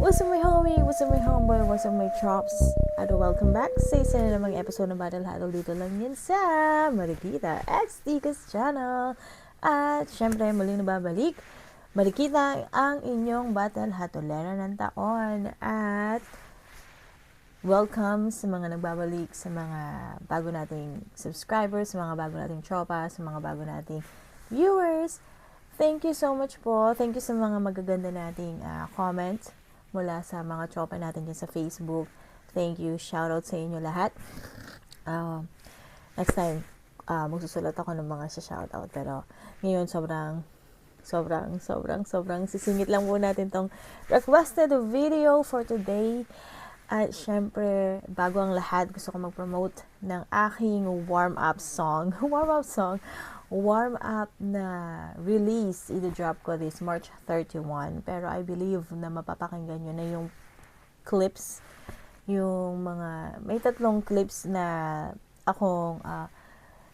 What's up my homie? What's up my homeboy? What's up my chops? At welcome back sa isa na namang episode ng Battle Huddle dito lang yan sa Marikita X Tikas Channel. At syempre muling nababalik Marikita ang inyong Battle Hatolera ng taon. At welcome sa mga nagbabalik, sa mga bago nating subscribers, sa mga bago nating tropa, sa mga bago nating viewers. Thank you so much po. Thank you sa mga magaganda nating comments mula sa mga tropa natin dyan sa Facebook. Thank you. Shoutout sa inyo lahat. Next time, magsusulat ako ng mga shoutout. Pero ngayon, sobrang sisingit lang po natin tong requested video for today. At syempre, bago ang lahat, gusto ko mag-promote ng aking warm-up song. Warm-up na release, i-drop ko this March 31. Pero I believe na mapapakinggan nyo na yung clips, yung mga, may 3 clips na akong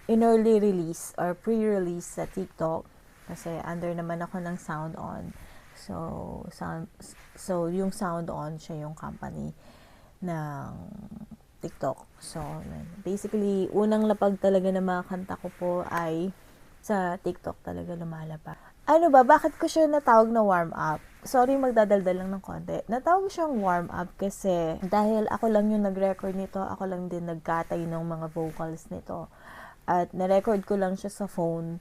in early release or pre-release sa TikTok. Kasi under naman ako ng Sound On. So yung Sound On, siya yung company ng TikTok. So, basically, unang lapag talaga na mga kanta ko po ay sa TikTok talaga lumalabas. Ano ba? Bakit ko siya natawag na warm-up? Sorry, magdadaldal lang ng konti. Natawag siyang warm-up kasi dahil ako lang yung nag-record nito, ako lang din nagkatay ng mga vocals nito. At na-record ko lang siya sa phone.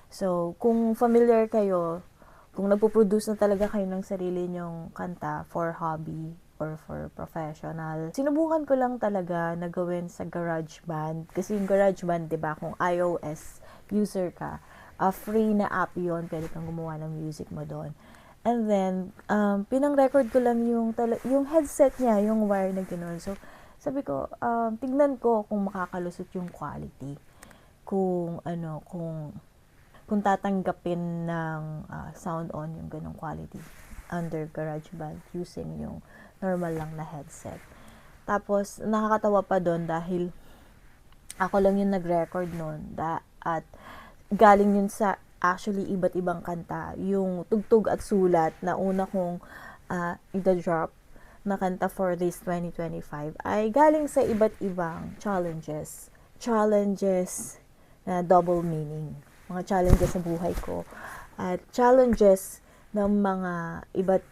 So, kung familiar kayo, kung nagpo-produce na talaga kayo ng sarili nyong kanta for hobby or for professional, sinubukan ko lang talaga na gawin sa GarageBand. Kasi yung GarageBand, diba, kung iOS user ka, free na app yon, pwede kang gumawa ng music mo doon. And then, pinang-record ko lang yung headset niya, yung wire na gano'n. So, sabi ko, tignan ko kung makakalusot yung quality. Kung tatanggapin ng Sound On yung ganong quality under GarageBand using yung normal lang na headset. Tapos, nakakatawa pa doon dahil ako lang yung nag-record noon at galing yun sa actually iba't ibang kanta. Yung tugtog at sulat na una kong i-drop na kanta for this 2025 ay galing sa iba't ibang challenges. Challenges na double meaning. Mga challenges sa buhay ko. At challenges ng mga iba't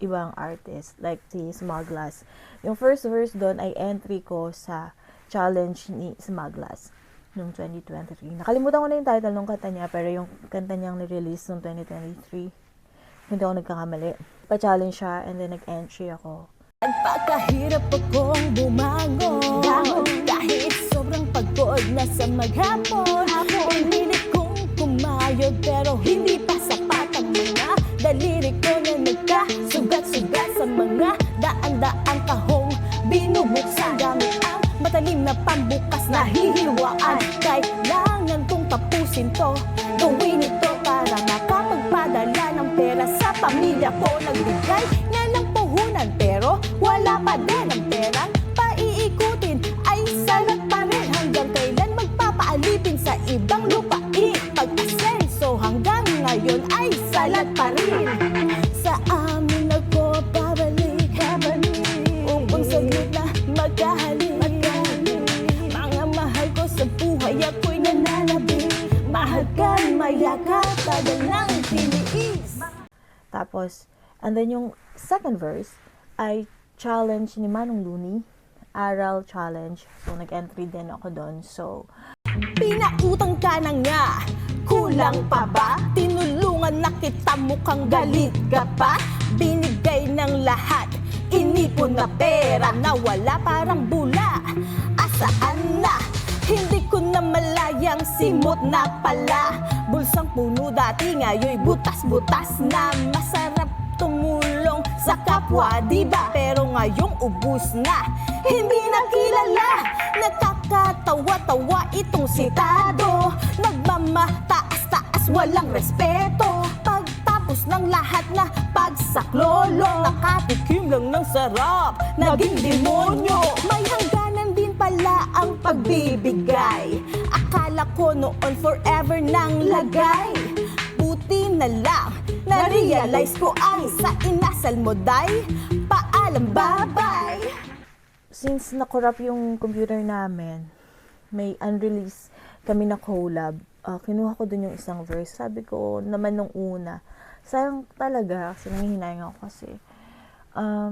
ibang artist like si Smuglass. Yung first verse doon ay entry ko sa challenge ni Smuglass noong 2023. Nakalimutan ko na yung title ng kanta niya, pero yung kanta niyang ni-release noong 2023, hindi ako nagkakamali. Pa-challenge siya and then nag-entry ako. Nagpakahirap akong bumangon kahit sobrang pagod na sa maghapon. Pinilit kong kumayod pero hindi pa sapat ang mga daliri ko na nagkasugat-sugat sa mga daan-daang kahong binubuksan gamit ang matalim na pambukas na hihiwaan. Kailangan kong tapusin to, gawin ito para makapagpadala ng pera sa pamilya ko. Nagbigay na ng puhunan pero wala pa din ang perang paiikutin. Ay salat pa rin hanggang kailan magpapaalipin sa ibang lupain. Pag-asenso hanggang ngayon ay salat pa rin. Sa amin ako babalik, upang saglit na magkahalik. Mga mahal ko sa buhay ako'y nananabik. Mahal ka, mayakap, tagal ng tiniis. Tapos, and then yung second verse ay challenge ni Manong Luni, Aral Challenge. So, nag-entry din ako doon. So, pinautang ka na nga, kulang pa ba? Tinulungan na kita, mukhang galit ka pa. Binigay ng lahat, inipon na pera na wala parang bula. Asaan na? Hindi ko na malayang simot na pala. Bulsang puno dati ngayon butas-butas na. Masarap tumulong sa kapwa, diba? Pero ngayong ubus na, hindi na kilala. Nakakatawa-tawa itong sitado, nagmamataas-taas, walang respeto. Pagtapos ng lahat na pagsaklolo, nakatikim lang ng sarap, naging demonyo. May hangganan din pala ang pagbibigay. Akala ko noon forever nang lagay. Buti na lang Na-realize ko ay sa inasal mo, day. Paalam, bye-bye. Since na-corrupt yung computer namin, may unreleased kami na collab. Kinuha ko dun yung isang verse. Sabi ko naman nung una, sayang talaga kasi nangihinayang ako kasi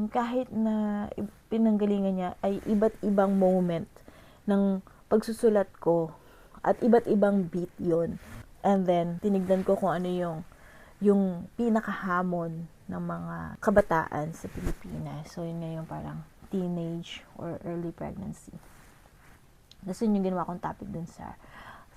kahit na pinanggalingan niya ay iba't ibang moment ng pagsusulat ko at iba't ibang beat yon. And then, tinignan ko kung ano yung pinakahamon ng mga kabataan sa Pilipinas. So, yun nga yung parang teenage or early pregnancy. Tapos yun yung ginawa kong topic dun sa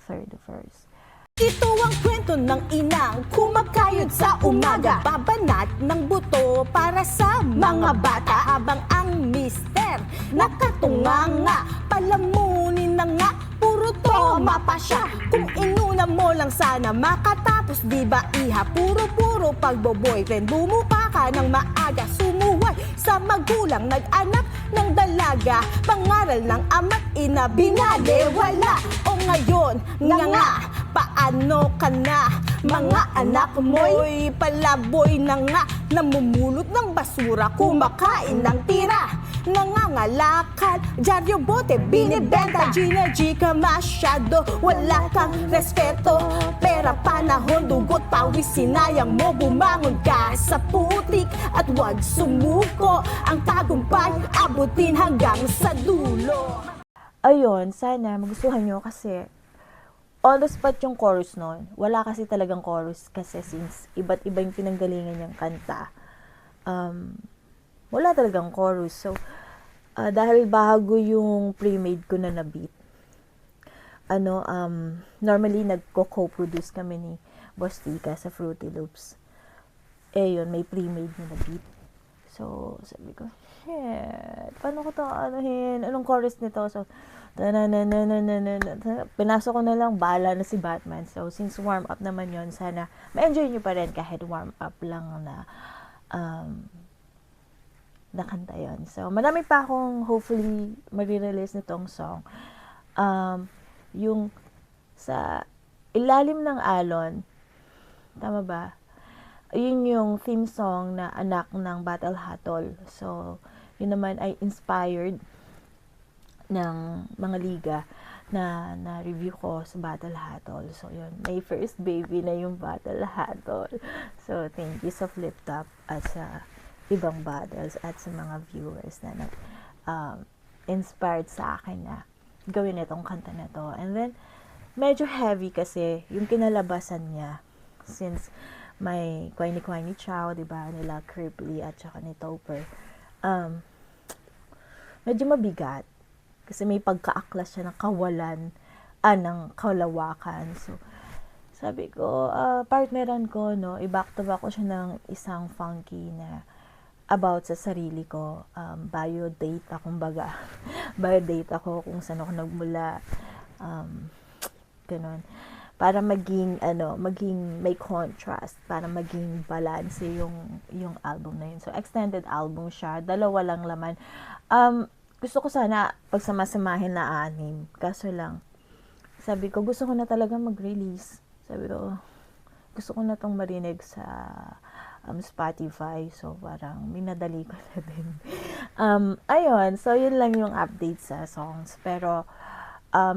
third verse. Ito ang kwento ng inang kumakayod sa umaga. Babanat ng buto para sa mga bata. Habang ang mister nakatunganga, palamunin na nga, puro toma pa siya. Kung inuna mo lang sana makatapos, di ba iha? Puro pagbo-boyfriend, bumuka ka ng maaga. Sumuway sa magulang, nag-anak ng dalaga. Pangaral ng ama't ina, binalewala. O ngayon, nga, paano ka na? Mga anak mo'y palaboy na nga, namumulot ng basura, kumakain ng tira, nangangalakal, dyaryo bote, binibenta, G ka masyado, wala kang respeto, pera, panahon, dugot, pawis, sinayang mo, bumangon ka sa putik at wag sumuko, ang tagumpay abutin hanggang sa dulo. Ayun, sana magustuhan nyo kasi on the spot yung chorus nun. Wala kasi talagang chorus kasi since iba't iba yung pinanggalingan niyang kanta. Wala talagang chorus. So, dahil bago yung pre-made ko na beat, normally nagko-co-produce kami ni Boss Tika sa Fruity Loops. Yun, may pre-made na beat. So, sabi ko, shit, paano ko ito anuhin? Anong chorus nito? So, pinasok ko na lang, bahala na si Batman. So, since warm up naman yon, sana ma-enjoy nyo pa rin kahit warm up lang na nakanta yon. So, marami pa akong hopefully marirelease nitong song. Yung sa Ilalim ng Alon, tama ba? Yun yung theme song na anak ng Battle Hatol. So, yun naman ay inspired ng mga liga na review ko sa Battle Hatol. So, yun. May first baby na yung Battle Hatol. So, thank you sa Flip Top at sa ibang battles at sa mga viewers na inspired sa akin na gawin itong kanta na to. And then, medyo heavy kasi yung kinalabasan niya since may Quiney Chow, diba, nila Cripply at saka ni Topper. Medyo mabigat kasi may pagkaaklas siya ng kawalan, ng kalawakan. So, sabi ko, partneran ko, no, i-back to back ko siya ng isang funky na about sa sarili ko, biodata, kumbaga. Biodata ko kung saan ako nagmula, ganun. Para maging may contrast, para maging balance yung album na yun. So, extended album siya, 2 lang laman. Gusto ko sana pagsamasamahin na 6. Kaso lang, sabi ko, gusto ko na talaga mag-release. Sabi ko, gusto ko na tong marinig sa Spotify. So, parang minadali ko na din. Ayun, so yun lang yung update sa songs. Pero,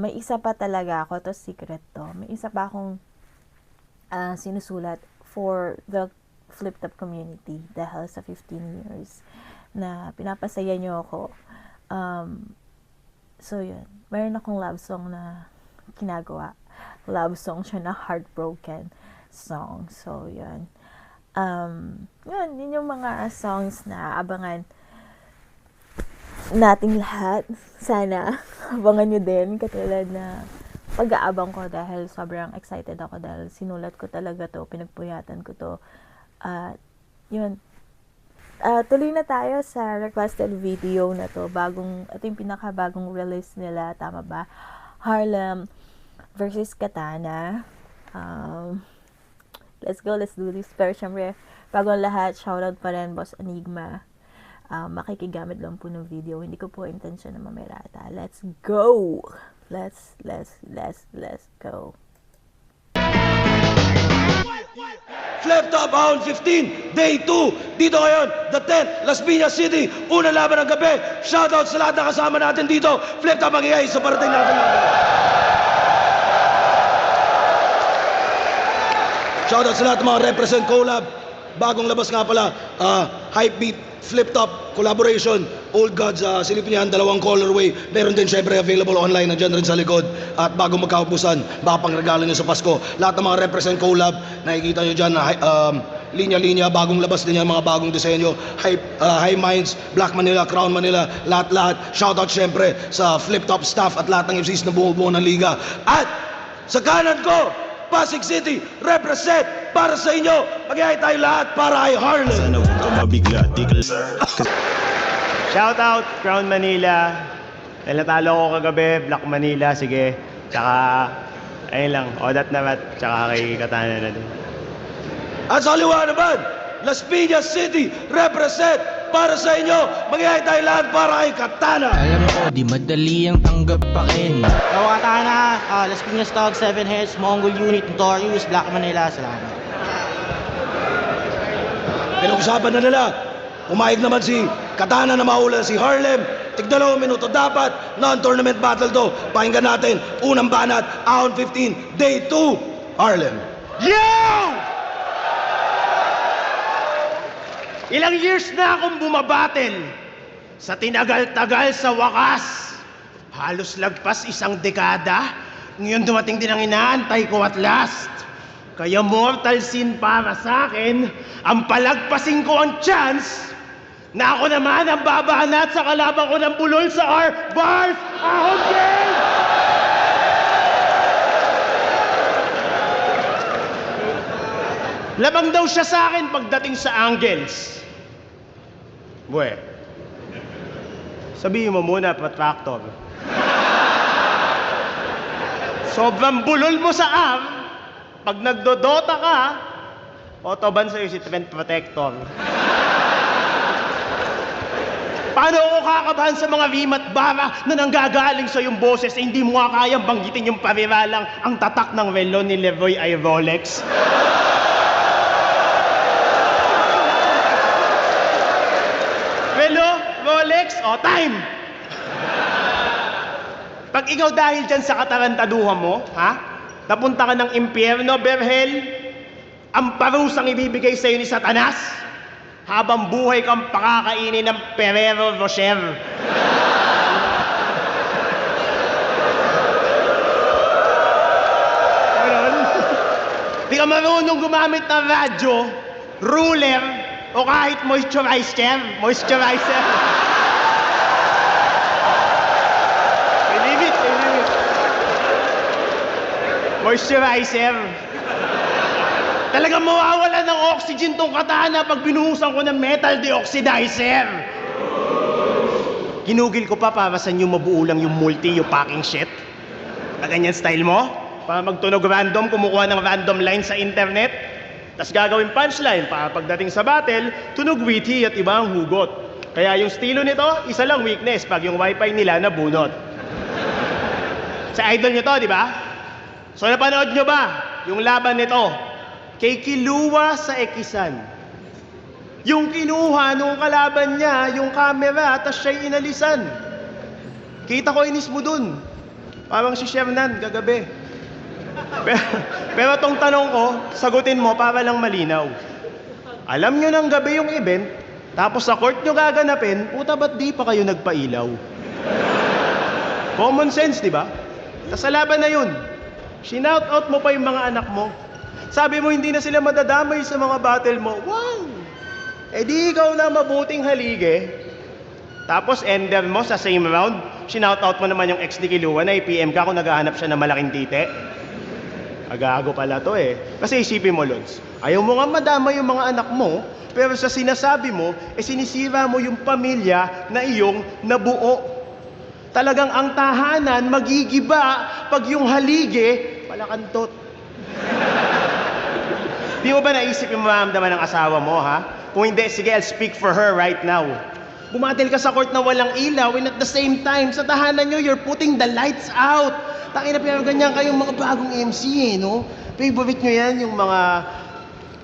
may isa pa talaga ako, to secret to. May isa pa akong sinusulat for the Flip Top community dahil sa 15 years na pinapasaya nyo ako. So, yun. Meron akong love song na kinagawa. Love song siya na heartbroken song. So, yun. Yun yung mga songs na abangan nating lahat. Sana, abangan nyo din. Katulad na pag-aabang ko dahil sobrang excited ako dahil sinulat ko talaga to, pinagpuyatan ko to. Yun. Tuloy na tayo sa requested video na to. Ito yung pinakabagong release nila, tama ba? Harlem versus Katana. Let's go, let's do this. Pero syempre, bago ang lahat, shoutout pa rin, Boss Enigma. Makikigamit lang po ng video. Hindi ko po intensyon na mamerata. Let's go! Let's go. Flip Top Round 15, Day 2. Dito ngayon, the 10th, Las Piñas City. Unang laban ng gabi. Shoutout sa lahat na kasama natin dito. Flip Top magigay sa parating natin laban. Shoutout sa lahat ng mga represent collab. Bagong labas nga pala, Hypebeat, Flip Top, collaboration, Old Gods, silipin yan, dalawang colorway. Meron din syempre available online, nandiyan rin sa likod. At bago magkaubusan, baka pang regalo nyo sa Pasko. Lahat ng mga represent collab, nakikita nyo dyan, linya-linya, bagong labas din yan, mga bagong disenyo. High Minds, Black Manila, Crown Manila, lahat-lahat. Shoutout syempre sa Flip Top staff at lahat ng MCs na bumubuo ng liga. At sa kanan ko, Pasig City, represent para sa inyo. Mag-iay tayo lahat para kay Harlem. Sana huwag ka mabigla, tikal. Shoutout, Crown Manila. Dahil natalo ko kagabi, Black Manila, sige. Tsaka, ayun lang, Odat Namat, tsaka kay Katana na din. At sa kaliwa naman, Las Piñas City, represent para sa inyo. Mag-iay tayo lahat para kay Katana. Alam ko, di madali ang tanggapin. Katana, Las Piñas Dog, 7 Heads, Mongol Unit, Notorious, Black Manila, salamat. Pinag-usapan na nila. Umayag naman si Katana na maula si Harlem. Tig-2 minuto dapat. Non-tournament battle to. Pakinggan natin. Unang banat, Round 15, Day 2, Harlem. Yo! Ilang years na akong bumabatel. Sa tinagal-tagal sa wakas. Halos lagpas isang dekada. Ngayon dumating din ang inaantay ko at last. Kaya mortal sin para sa akin, ang palagpasin ko ang chance na ako naman ang babanat sa kalaban ko ng bulol sa R-Bars Ahon Game! Labang daw siya sa akin pagdating sa angles. Buwe, sabihin mo muna, Patractor. Sobrang bulol mo sa arm, pag nagdodota ka, otoban sa'yo si Trent Protector. Paano ako kakabahan sa mga rim at bara na nanggagaling sa iyong boses eh, hindi mo nga kayang banggitin yung pariralang ang tatak ng relo ni Leroy ay Rolex? Relo, Rolex, o time! Pag ikaw dahil dyan sa katarantaduhan mo, napunta ka ng impyerno, Berhel, ang parusang ibibigay sa'yo ni Satanas, habang buhay kang pakakainin ng Ferrero Rocher. Ganon. Di ka marunong gumamit ng radyo, ruler, o kahit moisturizer. Believe it. Moisturizer. Talagang mawawala ng oxygen tong Katana pag binuhusan ko ng metal deoxidizer. Ginugil ko pa para sa inyo mabuo lang yung multi, yung packing shit. Na ganyan style mo? Para magtunog random, kumukuha ng random line sa internet. Tapos gagawin punchline para pagdating sa battle, tunog witty at iba ang hugot. Kaya yung estilo nito, isa lang weakness pag yung wifi nila nabunot. Sa idol nyo to, di ba? So napanood nyo ba yung laban nito? Kay Kiluwa sa Ekisan. Yung kinuha nung kalaban niya, yung camera, tas siya'y inalisan. Kita ko inis mo dun. Parang si Shernan, gagabi. Pero tong tanong ko, sagutin mo para lang malinaw. Alam nyo ng gabi yung event, tapos sa court nyo gaganapin, puta ba't di pa kayo nagpailaw? Common sense, di ba? Sa laban na yun, shinout out mo pa yung mga anak mo. Sabi mo hindi na sila madadamay sa mga battle mo. Wow! Eh di ikaw na mabuting halige. Tapos ender mo sa same round, shinout-out mo naman yung ex ni Kiluwa na i-PM ka kung naghahanap siya ng malaking tite. Agago pala to eh. Kasi isipin mo, Lods, ayaw mo nga madamay yung mga anak mo, pero sa sinasabi mo, sinisira mo yung pamilya na iyong nabuo. Talagang ang tahanan magigiba pag yung halige palakantot. Di mo ba naisip yung mararamdaman ng asawa mo, ha? Kung hindi, sige, I'll speak for her right now. Bumatil ka sa court na walang ilaw and at the same time, sa tahanan nyo, you're putting the lights out. Tangina, pero ganyan kayong mga bagong MC, eh, no? Favorite nyo yan, yung mga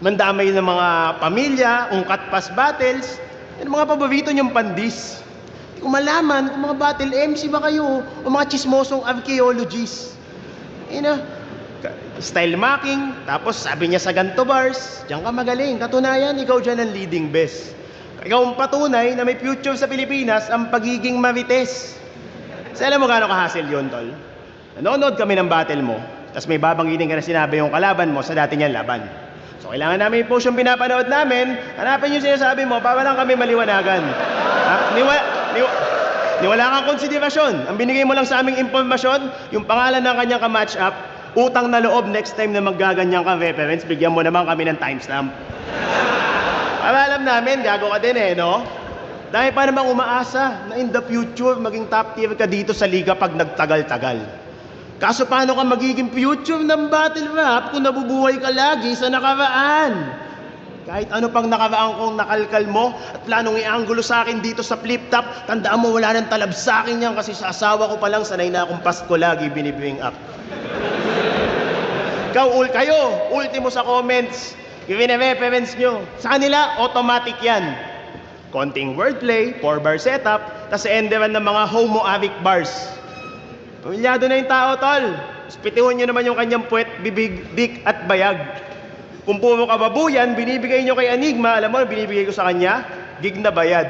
mandamay ng mga pamilya, ungkat pass battles, yan mga paborito niyong pandis. Hindi ko malaman kung mga battle MC ba kayo o mga chismosong archaeologists. Style mocking, tapos sabi niya sa ganto bars, diyan ka magaling, katunayan, ikaw dyan ang leading best. Ikaw ang patunay na may future sa Pilipinas ang pagiging marites. Kasi alam mo gaano ka-hassle yun, tol? Nanonood kami ng battle mo, tapos may babanggitin ka na sinabi yung kalaban mo sa dati niyang laban. So kailangan namin i-post yung pinapanood namin, hanapin yung sinasabi mo para lang kami maliwanagan. Niwala kang konsiderasyon. Ang binigay mo lang sa aming impormasyon, yung pangalan ng kanyang ka-match up, utang na loob next time na maggaganyan kang reference, bigyan mo naman kami ng timestamp. Para alam namin, gago ka din no? Dahil pa namang umaasa na in the future, maging top tier ka dito sa liga pag nagtagal-tagal. Kaso paano ka magiging future ng battle rap kung nabubuhay ka lagi sa nakaraan? Kahit ano pang nakaraan kong nakalkal mo at planong i-angulo sa akin dito sa flip-top, tandaan mo wala nang talab sa akin yan kasi sa asawa ko pa lang sanay na akong Pasko lagi binibring up. Kayo, ultimo sa comments, yung reference nyo. Sa kanila, automatic yan. Konting wordplay, 4-bar setup, tas enderan ng mga homoerotic bars. Pamilyado na yung tao, tol. Pitihon nyo naman yung kanyang puwet, bibig, dik, at bayag. Kung puro kababuyan, binibigay nyo kay Enigma, alam mo, binibigay ko sa kanya, gig na bayad.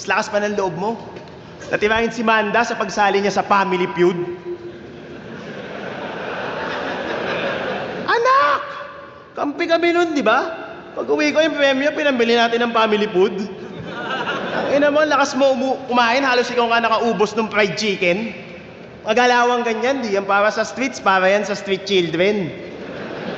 Lakas pa ng loob mo. Natirahin si Manda sa pagsali niya sa Family Feud. Anak! Kampi kami nun, di ba? Pag uwi ko yung premyo, pinambili natin ng Family Food. Ang ina mo, lakas mo kumain, halos ikaw nga nakaubos ng fried chicken. Magalawang ganyan, di yan para sa streets, para yan sa street children.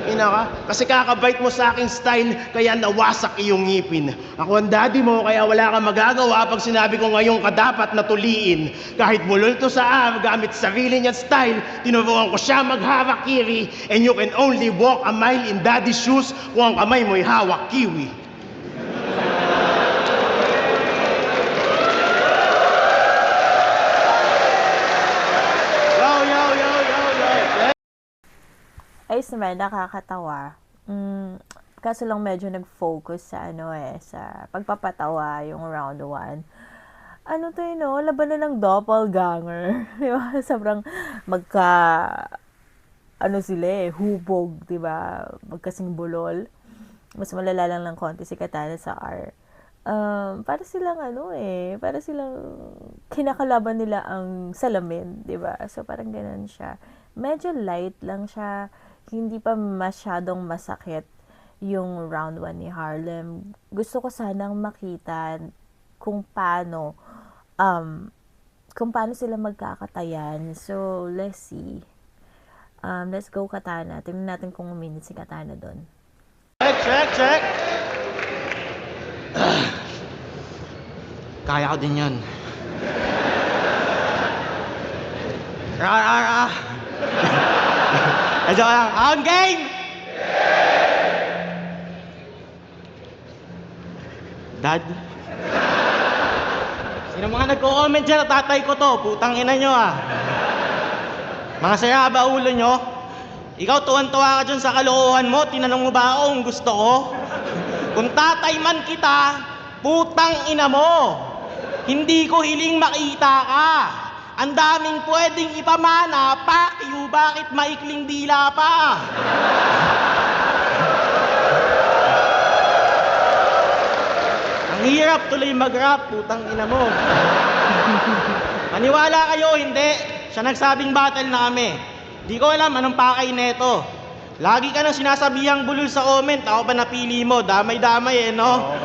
Ina ka, kasi kakabait mo sa aking style, kaya nawasak iyong ngipin. Ako ang daddy mo, kaya wala kang magagawa pag sinabi ko ngayon ka dapat natuliin. Kahit bulol to sa gamit sarili niyang style, tinuruan ko siya magharakiri. And you can only walk a mile in daddy's shoes kung ang kamay mo'y hawak kiwi. Ayos naman, nakakatawa. Kaso lang medyo nag-focus sa sa pagpapatawa yung round 1. Ano to laban na ng doppelganger. Di ba? Sobrang sila hubog, di ba? Magkasing bulol. Mas malala lang ng konti si Katana sa R. Para silang para silang kinakalaban nila ang salamin, di ba? So parang ganun siya. Medyo light lang siya. Hindi pa masyadong masakit yung round 1 ni Harlem. Gusto ko sanang makita kung paano sila magkakatayan. So, let's see. Let's go Katana. Tingnan natin kung uminit si Katana doon. Check. Kaya ko din yun. Medyo lang. On game! Dad? Sino mga nagko-comment dyan? Tatay ko to. Putang ina nyo Mga sayaba ulo nyo. Ikaw tuwan-tuwa ka dyan sa kalokohan mo. Tinanong mo ba ako kung gusto ko? Kung tatay man kita, putang ina mo. Hindi ko hiling makita ka. Ang daming pwedeng ipamana, pakiyo, bakit maikling dila pa? Ang hirap tuloy mag-rap, putang ina mo. Maniwala kayo, hindi. Siya nagsabing battle na kami. Di ko alam anong pakay neto. Lagi ka nang sinasabihang bulol sa comment, ako pa napili mo, damay-damay no?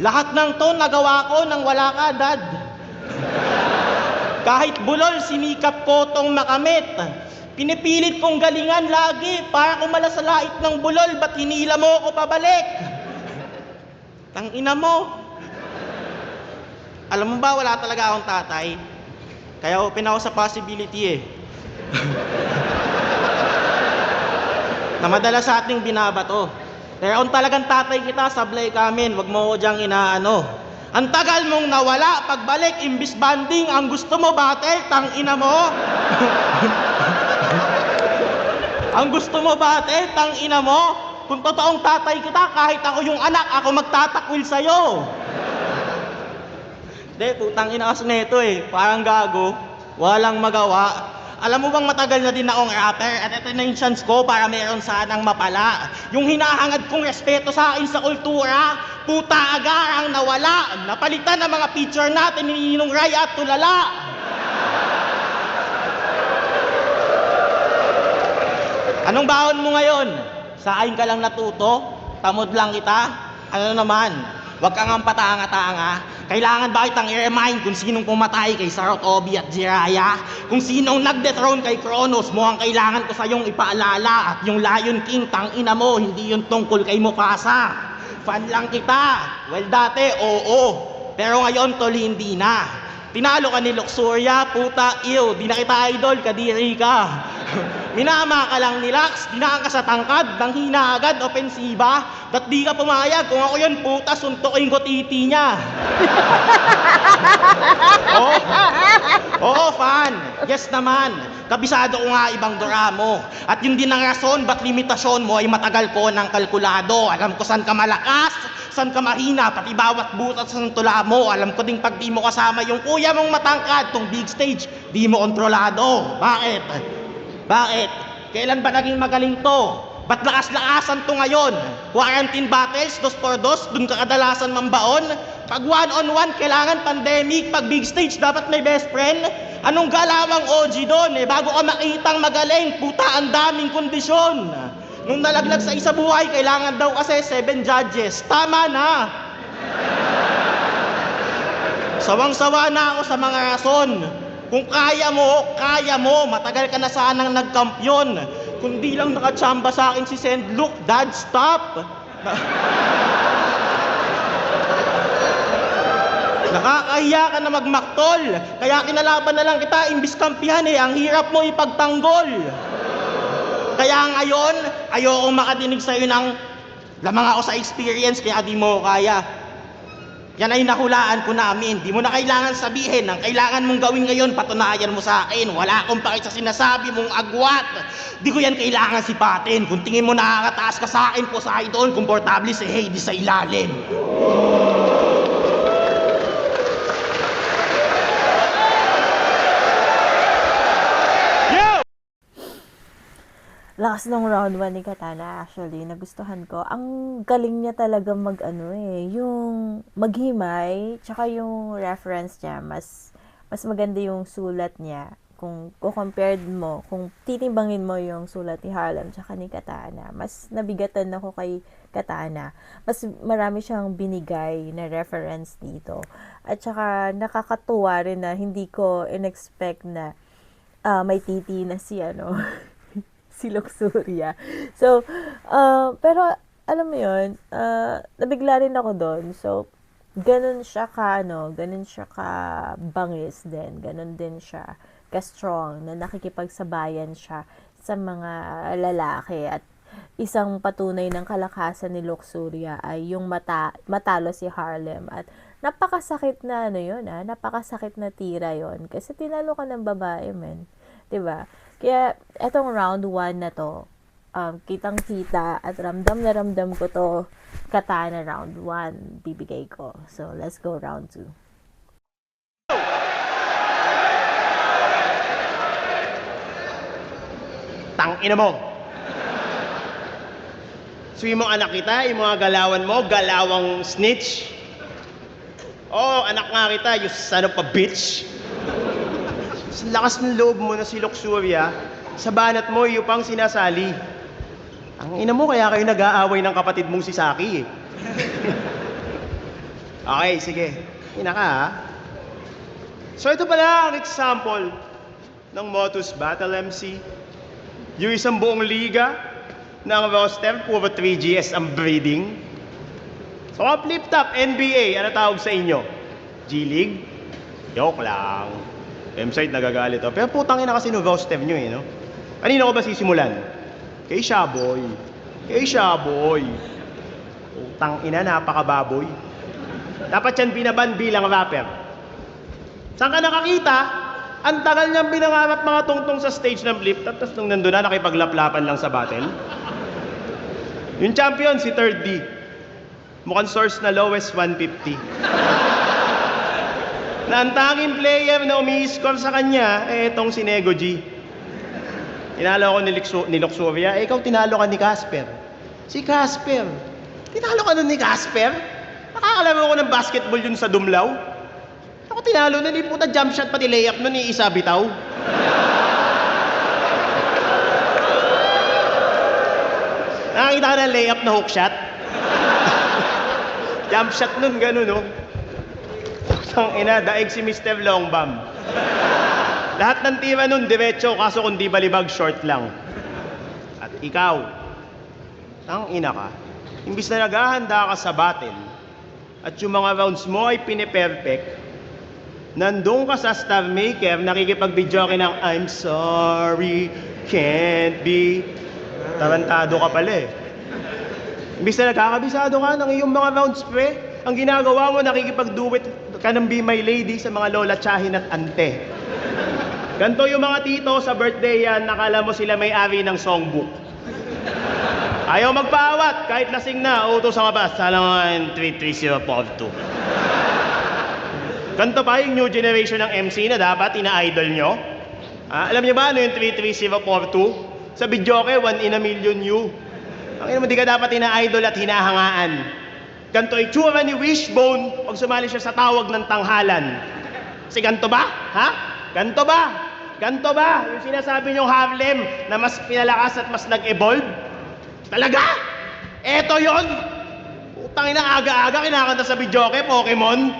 Lahat ng to nagawa ko nang wala ka, Dad. Kahit bulol, sinikap ko tong makamit. Pinipilit kong galingan lagi para kumala sa lait ng bulol, ba't hinila mo ko pabalik? Tang ina mo. Alam mo ba, wala talaga akong tatay. Kaya open ako sa possibility na madalas sa ating binabato. Kaya kung talagang tatay kita, sablay kami, wag mo ko diyang inaano. Ang tagal mong nawala, pagbalik, imbis banding, ang gusto mo battle, tang ina mo. Ang gusto mo ba, ate? Tang ina mo? Kung totoong tatay kita, kahit ako yung anak, ako magtatakwil sa'yo. Hindi, putang ina kasi neto eh. Parang gago. Walang magawa. Alam mo bang matagal na din akong rapper at ito na yung chance ko para meron sanang mapala. Yung hinahangad kong respeto sa akin sa kultura, puta agarang nawala. Napalitan ng mga picture natin ni Ninong Ray at Tulala. Anong baon mo ngayon? Sa akin ka lang natuto? Tamod lang kita? Ano naman? Huwag kang ang patanga-tanga. Kailangan ba kitang i-remind kung sinong pumatay kay Sarot Obi at Jiraya? Kung sinong nag-dethrone kay Kronos mo ang kailangan ko sa iyong ipaalala. At yung Lion King, tangina mo, hindi yung tungkol kay Mufasa. Fan lang kita. Well, dati, oo. Pero ngayon, tol, hindi na. Tinalo ka ni Luxuria, puta, ew. Di na kita idol, kadiri ka. Minama ka lang ni Lax, dinaan ka sa tangkad, nang hina agad, opensiba. Ba't di ka pumayag? Kung ako yun, puta, suntokin ko titi niya. Oo. Oo, fan. Yes naman. Kabisado ko nga ibang dura mo. At yun din ang rason, ba't limitasyon mo ay matagal ko ng kalkulado. Alam ko saan ka malakas, saan ka mahina, pati bawat butas ng tula mo. Alam ko ding pag di mo kasama yung kuya mong matangkad, tong big stage, di mo kontrolado. Bakit? Bakit? Kailan ba naging magaling to? Ba't lakas-lakasan to ngayon? Quarantine battles, 2x2, dun ka kadalasan mambaon? Pag one-on-one, kailangan pandemic. Pag big stage, dapat may best friend. Anong galawang OG doon eh? Bago ka makitang magaling, puta, ang daming kondisyon. Nung nalaglag sa isa buhay, kailangan daw kasi 7 judges. Tama na! Sawang-sawa na ako sa mga rason. Kung kaya mo, matagal ka na sanang nagkampyon. Kung di lang nakachamba sa akin si Sendlook, Dad, stop! Nakakahiya ka na magmaktol. Kaya kinalaban na lang kita, imbis kampihan eh, ang hirap mo ipagtanggol. Kaya ngayon, ayokong makadinig sa'yo ng lamang ako sa experience, kaya di mo kaya. Yan ay nahulaan ko namin. Di mo na kailangan sabihin. Ang kailangan mong gawin ngayon, patunayan mo sa akin. Wala akong pakit sa sinasabi mong agwat. Di ko yan kailangan sipatin. Kung tingin mo nakakataas ka sa akin, Poseidon, komportable si Hades sa ilalim. Lakas nung round 1 ni Katana actually, nagustuhan ko. Ang galing niya talaga yung maghimay, tsaka yung reference niya, mas maganda yung sulat niya. Kung compared mo, kung titimbangin mo yung sulat ni Harlem tsaka ni Katana, mas nabigatan ako kay Katana. Mas marami siyang binigay na reference dito. At tsaka nakakatuwa rin na hindi ko in-expect na may titi na si si Luxuria. So, pero alam mo yun, nabigla rin ako doon. So, ganun siya ka bangis din. Ganun din siya ka-strong na nakikipagsabayan siya sa mga lalaki. At isang patunay ng kalakasan ni Luxuria ay yung matalo si Harlem. At napakasakit na napakasakit na tira yon kasi tinalo ka ng babae, men. 'Di ba? Kaya, etong round 1 na to, kitang-kita at ramdam na ramdam ko to, Katana round 1, bibigay ko. So, let's go round 2. Tangina mo. Suwi mo anak kita, yung mga galawan mo, galawang snitch. Oo, anak nga kita, you son of a bitch. Sa lakas ng loob mo na si Luxuria, sa banat mo, yung pang sinasali. Ang ina mo, kaya kayo nag-aaway ng kapatid mong si Saki eh. Okay, sige. Ina ka ha. So ito pala ang example ng Motus Battle MC. Yung isang buong liga ng roster, puro 3GS ang breeding. So flip top, NBA, ano tawag sa inyo? G-League? Joke lang. M-side nagagalit. Pero putang ina kasi no roster nyo eh, no? Kanina ko ba sisimulan? Kay Shaboy. Putang ina, napakababoy. Dapat yan binaban bilang rapper. Saan ka nakakita Ang tagal niyang pinangarap mga tungtong sa stage ng flip top, tapos nung nandun na, nakipaglaplapan lang sa battle. Yung champion, si Third D. Mukhang source na lowest 150. Na ang tanging player na umi-score sa kanya, itong si Nego G. Tinalo ako ni Luxuria, ikaw tinalo ka ni Casper. Si Casper. Tinalo ka nun ni Casper? Nakakalaro ko ng basketball yun sa Dumlaw. Ako tinalo na, di puta jump shot pati layup nun ni Isa bitaw. Nakakita ka ng layup na hook shot? Jump shot nun, gano'n, no? Ang ina, daig si Mr. Longbam. Lahat ng tira nun, diretso, kaso kung di balibag, short lang. At ikaw, ang ina ka, imbis na naghahanda ka sa battle, at yung mga rounds mo ay piniperfect, nandun ka sa Star Maker, nakikipag-video ka ng I'm sorry, can't be. Tarantado ka pala eh. Imbis na nagkakabisado ka ng iyong mga rounds, pre, ang ginagawa mo, nakikipag-duet ka ng Be My Lady sa mga lola, tsahin at ante. Ganto yung mga tito sa birthday yan, nakala mo sila may-ari ng songbook. Ayaw magpaawat, kahit lasing na, utos sa kabas, salangan 33042. Ganto pa yung new generation ng MC na dapat ina-idol nyo. Alam nyo ba ano yung 33042? Sa videoke, 1 in a million you. Ang ina mo, di ka dapat ina-idol at hinahangaan. Ganto itsura ni Wishbone pag sumali siya sa tawag ng tanghalan. Kasi ganto ba? Ha? Ganto ba? Ganto ba? Yung sinasabi niyong Harlem na mas pinalakas at mas nag-evolve? Talaga? Eto yon. Utang ina, aga-aga kinakanta sa videoke, Pokemon.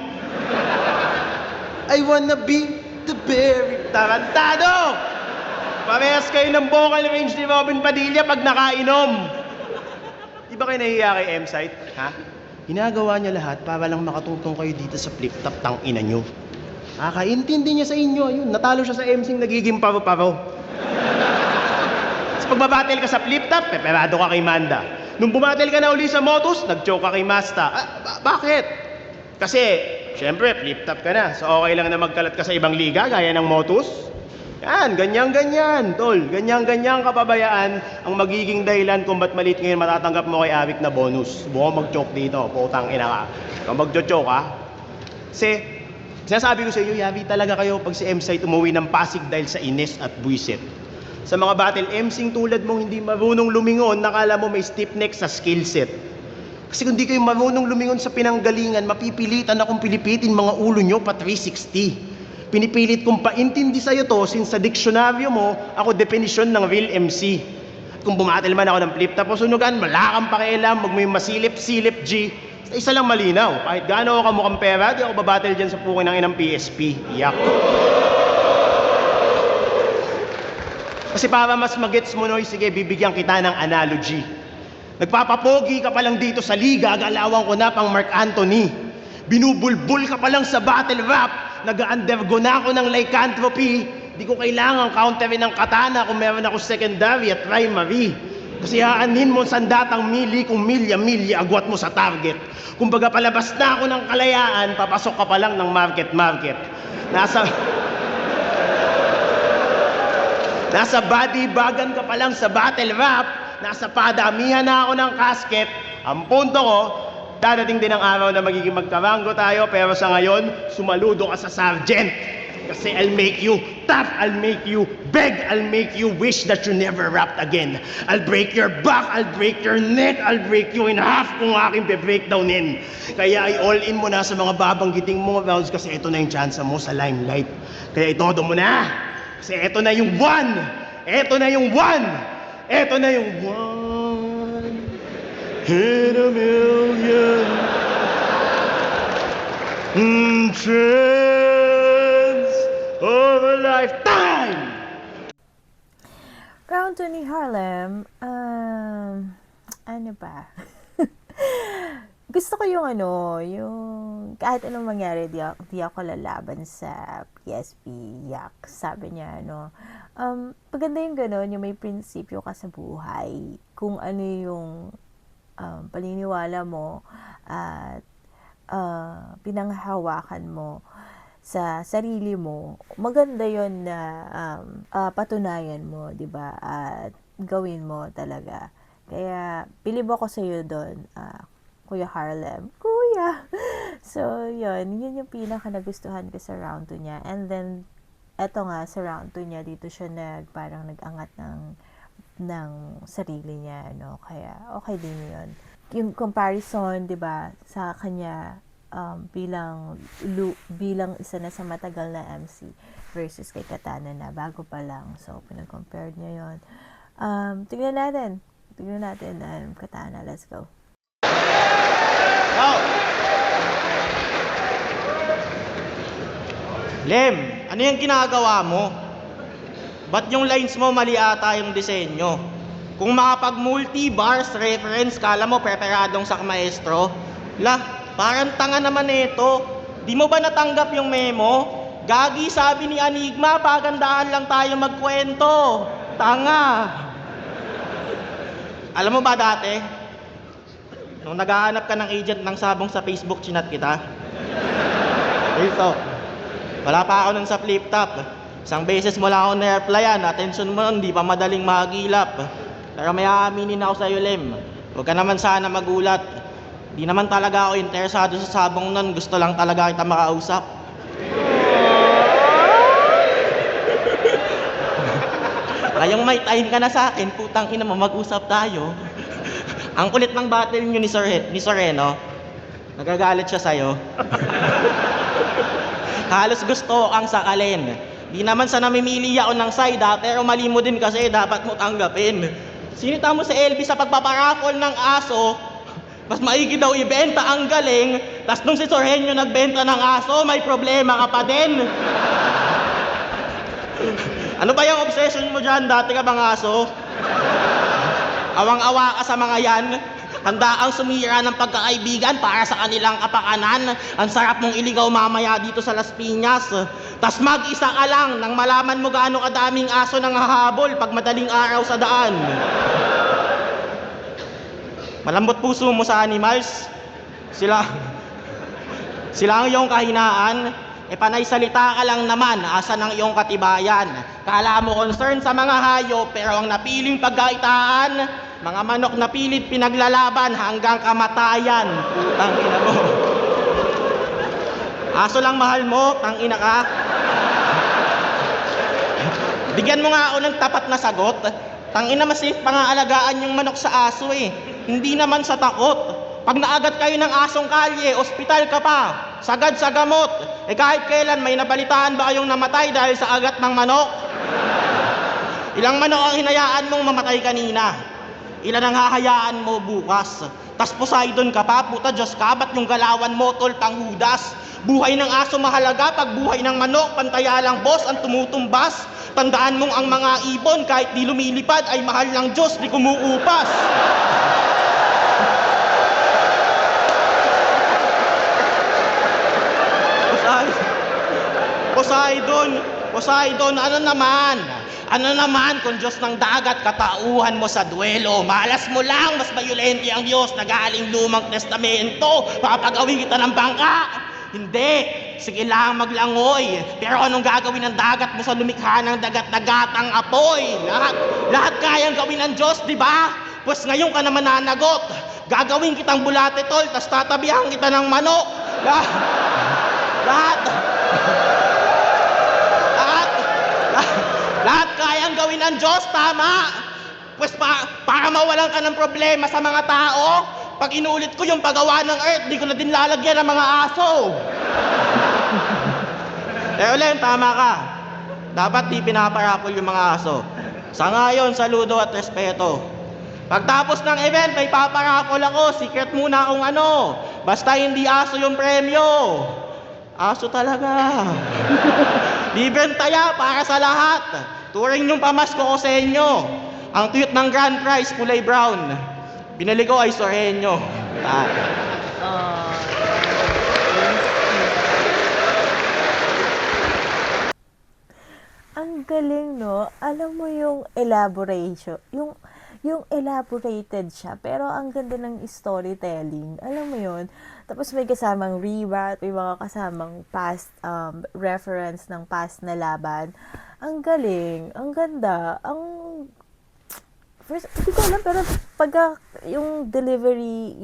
I wanna be the very tarantado. Parehas kayo ng vocal range ni Robin Padilla pag nakainom. Di ba kayo nahihiya kay M-Site? Ha? Ginagawa niya lahat para lang makatungtong kayo dito sa flip top, tang ina nyo. Kakaintindi niya sa inyo. Ayun, natalo siya sa MC nagiging paro-paro. Sa pagbabattle ka sa flip top, peperado ka kay Manda. Nung bumattle ka na uli sa Motus, nag-choke ka kay Masta. Bakit? Kasi, syempre, flip top ka na. So okay lang na magkalat ka sa ibang liga, gaya ng Motus. Yan, ganyan-ganyan, tol. Ganyan-ganyan kapabayaan ang magiging dahilan kung ba't maliit ngayon matatanggap mo kay Arik na bonus. Buka mag-choke dito, putang ina ka. Kung mag-choke ka, kasi, sinasabi ko sa iyo, yabi talaga kayo pag si M-Site umuwi ng Pasig dahil sa inis at buwisit. Sa mga battle MCing tulad mong hindi marunong lumingon, nakala mo may stiff neck sa skill set. Kasi kung di kayo marunong lumingon sa pinanggalingan, mapipilitan akong pilipitin mga ulo nyo pa 360. Pinipilit kong paintindi sa'yo to since sa diksyonaryo mo, ako definisyon ng real MC. At kung bumatil man ako ng flip top o sunugan, wala kang pakialam, wag mo yung masilip-silip G. Isa lang malinaw, kahit gaano ako kamukhang pera, di ako babattle dyan sa pukin ng inang PSP. Yak. Kasi para mas magets mo, Noy, sige, bibigyan kita ng analogy. Nagpapapogi ka pa lang dito sa liga, galawan ko na pang Mark Anthony. Binubulbul ka pa lang sa battle rap, nag-undergo na ako ng lycanthropy. Di ko kailangan counterin ng katana kung meron ako secondary at primary. Kasi aanhin mo sandatang mili kung milya-milya agwat mo sa target. Kumbaga palabas na ako ng kalayaan, papasok ka pa lang ng market-market. Nasa body bagan ka pa lang sa battle rap, nasa padamihan na ako ng casket. Ang punto ko, dadating din ang araw na magiging magkaranggo tayo, pero sa ngayon, sumaludo ka sa sergeant. Kasi I'll make you tough, I'll make you beg, I'll make you wish that you never rapped again. I'll break your back, I'll break your neck, I'll break you in half kung aking be-breakdownin. Kaya ay all-in mo na sa mga babanggiting mo rounds kasi ito na yung chance mo sa limelight. Kaya itodo mo na. Kasi ito na yung one. Ito na yung one. Ito na yung one in a million chance of a lifetime. Round 2 ni Harlem, ano ba? Gusto ko yung kahit anong mangyari, di ako lalaban sa PSP, yak. Sabi niya, maganda yung gano'n, yung may prinsipyo ka sa buhay. Kung ano yung paniniwala mo at pinanghahawakan mo, sa sarili mo, maganda yon na patunayan mo, 'di ba? At gawin mo talaga. Kaya bilib ako sa iyo doon, Kuya Harlem. Kuya. So, yun yung pinaka nagustuhan ko sa round 2 niya. And then eto nga sa round 2 niya, dito siya parang nag-angat ng sarili niya, ano. Kaya okay din 'yun. Yung comparison, 'di ba, sa kanya bilang isa na sa matagal na MC versus kay Katana na bago pa lang. So, pinag-compare niya 'yon. Tignan natin. Katana, let's go. Go! Lem, ano yung ginagawa mo? Ba't yung lines mo mali ata yung disenyo? Kung makapag-multi-bars reference, kala mo preparadong sak maestro? Parang tanga naman ito. Di mo ba natanggap yung memo? Gagi, sabi ni Enigma, pagandahan lang tayo magkwento. Tanga. Alam mo ba dati, nung naghahanap ka ng agent ng sabong sa Facebook, chinat kita. Dito. Wala pa ako nun sa flip top. Isang beses mo lang ako na-replyan, attention mo nun, di pa madaling magilap. Pero may aaminin ako sa'yo, Lem. Huwag ka naman sana magulat. Di naman talaga ako interesado sa sabong nun, gusto lang talaga kita makausap. Ngayong may time ka na sa akin, putang ina mo, mag-usap tayo. Ang kulit ng battle nyo ni Soreno, nagagalit siya sa'yo. Halos gusto ang sakalin. Di naman sa namimili ako ng side pero mali mo din kasi dapat mo tanggapin. Sinita mo sa LB sa pagpaparapol ng aso, mas maigi daw ibenta ang galing, tas nung si Soreno nagbenta ng aso, may problema ka pa din. Ano ba yung obsession mo dyan? Dati ka bang aso? Awang-awa ka sa mga yan. Handa kang sumira ng pagkakaibigan para sa kanilang kapakanan. Ang sarap mong iligaw mamaya dito sa Las Piñas. Tas mag-isa ka lang nang malaman mo gaano kadaming aso nang hahabol pag madaling araw sa daan. Malambot puso mo sa animals. Sila ang iyong kahinaan. Panay salita ka lang naman, asan ang iyong katibayan? Kala mo concern sa mga hayop, pero ang napiling pagkaitaan, mga manok na pilit pinaglalaban hanggang kamatayan. Putang ina mo. Aso lang mahal mo, tangina ka. Bigyan mo nga ako ng tapat na sagot. Tangina, mas safe pa nga alagaan yung manok sa aso eh. Hindi naman sa takot. Pag naagat kayo ng asong kalye, ospital ka pa. Sagad sa gamot. Kahit kailan may nabalitaan ba kayong namatay dahil sa agat ng manok? Ilang manok ang hinayaan mong mamatay kanina? Ilan ang hahayaan mo bukas? Tas Poseidon ka pa, puta Diyos ka, ba't yung galawan mo tol panghudas? Buhay ng aso mahalaga, pag buhay ng manok, pantayalang boss ang tumutumbas. Tandaan mong ang mga ibon kahit di lumilipad ay mahal ng Diyos, di kumuupas. Poseidon, ano naman kung Diyos ng dagat, katauhan mo sa duelo. Malas mo lang, mas bayulente ang Diyos na galing lumang testamento. Papagawin kita ng bangka. Hindi, sige lang maglangoy. Pero anong gagawin ng dagat mo sa lumikha ng dagat-dagatang apoy? Lahat kayang gawin ng Diyos, di ba? Pues ngayon ka naman nanagot. Gagawin kitang bulate tol, tas tatabihan kita ng manok. Lahat kayang gawin ng Diyos, tama? Pues para mawalan ka ng problema sa mga tao, pag inulit ko yung paggawa ng earth, di ko na din lalagyan ng mga aso. Len, tama ka. Dapat di pinaparapol yung mga aso. Sa ngayon, saludo at respeto. Pagtapos ng event, may paparapol ako. Secret muna kung ano. Basta hindi aso yung premyo. Aso talaga. Bibentaya para sa lahat. Turing yung pamasko ko sa inyo. Ang tweet ng grand prize, kulay brown. Binili ko ay Soreno. Ang galing, no? Alam mo yung elaboration, yung elaborated siya, pero ang ganda ng storytelling. Alam mo yun? Tapos may kasamang rewrite, may mga kasamang past reference ng past na laban. Ang galing, ang ganda, ang first, hindi ko alam, pero pagka yung delivery,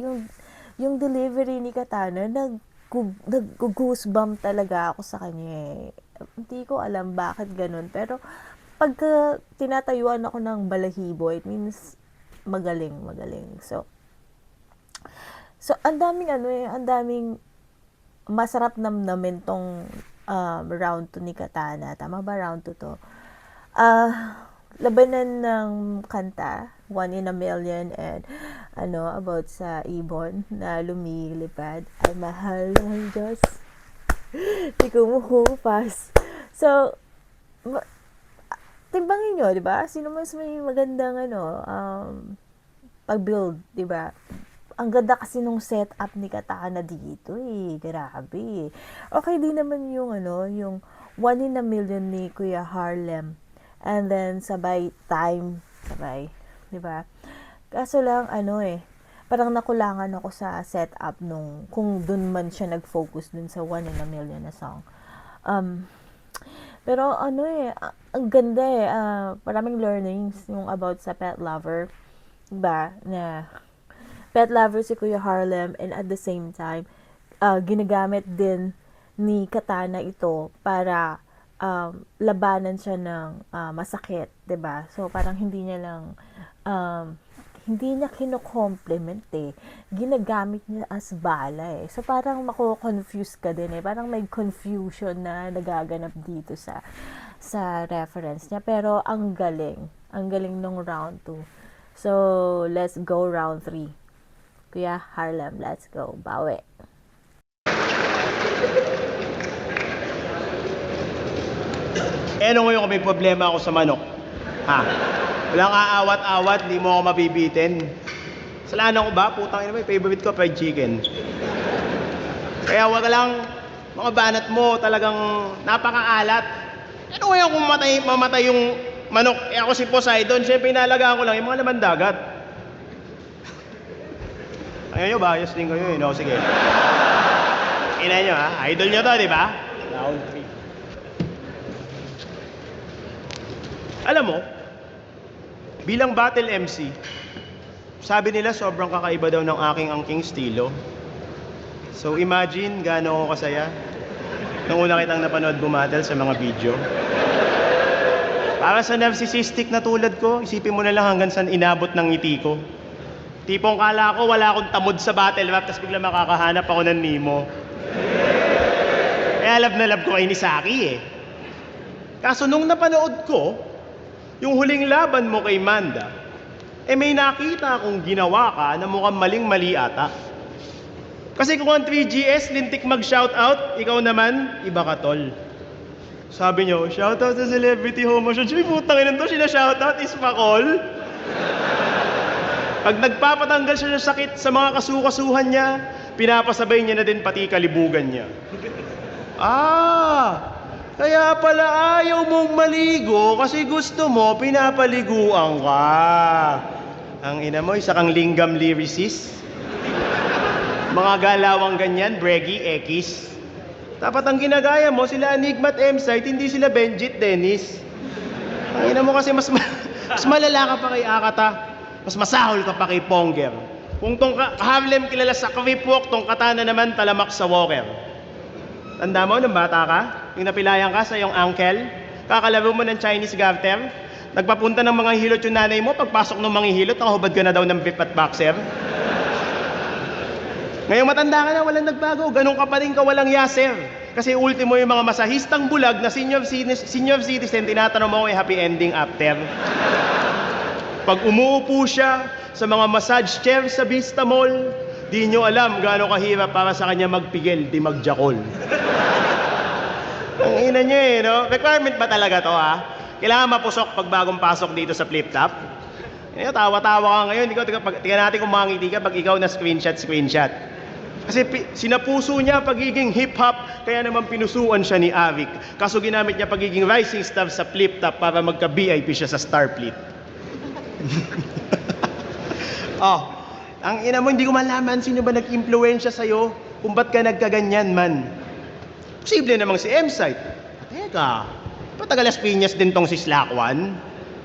yung delivery ni Katana, nag-goosebump talaga ako sa kanya eh. Hindi ko alam bakit ganun, pero pagka tinatayuan ako ng balahibo, it means magaling. So ang daming ang daming masarap namnamin tong round 2 ni Katana. Tama ba, round 2 to? Labanan ng kanta, 1 in a Million, and about sa ibon na lumilipad. Ay, mahal ng Diyos. Di ko muhupas. So, timbangin nyo, di ba? Sino mas may magandang pag-build, di ba? Ang ganda kasi nung setup ni Katana dito eh. Grabe. Okay din naman yung yung 1 in a Million ni Kuya Harlem. And then sabay, di ba? Kaso lang parang nakulangan ako sa setup nung kung dun man siya nag-focus dun sa 1 in a Million na song. Pero ang ganda maraming learnings yung about sa Pet Lover, diba? Na Pet Lover si Kuya Harlem, and at the same time, ginagamit din ni Katana ito para labanan siya ng masakit, 'di ba? So parang hindi niya kino-compliment eh. Ginagamit niya as bala eh. So parang mako-confuse ka din eh. Parang may confusion na nagaganap dito sa reference niya. Pero ang galing nung round 2. So let's go round 3. Kuya Harlem, let's go. Bawi. Ano ngayon kung may problema ako sa manok? Ha? Walang aawat-awat, hindi mo ako mabibitin. Kasalanan ko ba? Putang ina mo, yung favorite ko, fried chicken. Kaya wag lang, mga banat mo, talagang napakaalat. Ano ngayon kung mamatay yung manok? Ako si Poseidon, syempre inalagaan ko lang yung mga laman dagat. Ayaw nyo, bias din kayo eh. No, sige. Ina nyo ha, idol nyo to, di ba? Round 3. Alam mo, bilang battle MC, sabi nila sobrang kakaiba daw ng aking angking estilo. So imagine gaano ako kasaya nung una kitang napanood bumattle sa mga video. Para sa narcissistic na tulad ko, isipin mo na lang hanggang saan inabot ng ngiti ko. Tipong kala ko wala akong tamod sa battle rap, tapos bigla makakahanap ako ng Nemo. Kaya love na love ko kay Nisaki eh. Kaso nung napanood ko, yung huling laban mo kay Manda, may nakita akong ginawa ka na mukhang maling-mali ata. Kasi kung ang 3GS, lintik mag-shoutout, ikaw naman, iba ka tol. Sabi nyo, shoutout sa celebrity homo siya. Uy, putang ina to, sina-shoutout is Pakol. Pag nagpapatanggal siya ng sakit sa mga kasukasuhan niya, pinapasabay niya na din pati kalibugan niya. Kaya pala ayaw mong maligo kasi gusto mo pinapaliguan ka. Ang ina mo, isa kang linggam lyricist. Mga galawang ganyan, Breggy, Ekis. Dapat ang ginagaya mo, sila Enigma at M-Site, hindi sila Benjit, Dennis. Ang ina mo kasi mas malala ka pa kay Akata, mas masahol ka pa kay Ponger. Kung tong Harlem kilala sa Crip Walk, tong Katana naman talamak sa Walker. Tanda mo, nung bata ka, yung napilayan ka sa iyong uncle, kakalaro mo ng Chinese garter, nagpapunta ng mga hilot yung nanay mo, pagpasok ng mga hilot, nakahubad ka na daw ng beef at boxer. Ngayong matanda ka na, walang nagbago, ganun ka pa rin ka, walang yaser. Kasi ultimo yung mga masahistang bulag na senior citizen, tinatanong mo kung happy ending after. Pag umuupo siya sa mga massage chair sa Vista Mall, di nyo alam gaano kahirap para sa kanya magpigil, di magjakol. Ang ina nyo no? Requirement ba talaga to ha? Kailangan mapusok pag bagong pasok dito sa flip top. Tawa-tawa ka ngayon. Tingnan natin kung mangiti ka pag ikaw na screenshot. Kasi sinapuso niya pagiging hip-hop, kaya naman pinusuan siya ni Avic. Kaso ginamit niya pagiging rising star sa flip top para magka-VIP siya sa Starfleet. Oh, ang ina mo, hindi ko malaman sino ba nag-impluensya sa'yo kung ba't ka nagkaganyan man. Posible namang si M-Site. Teka, patagal Las Piñas din tong si Slakwan.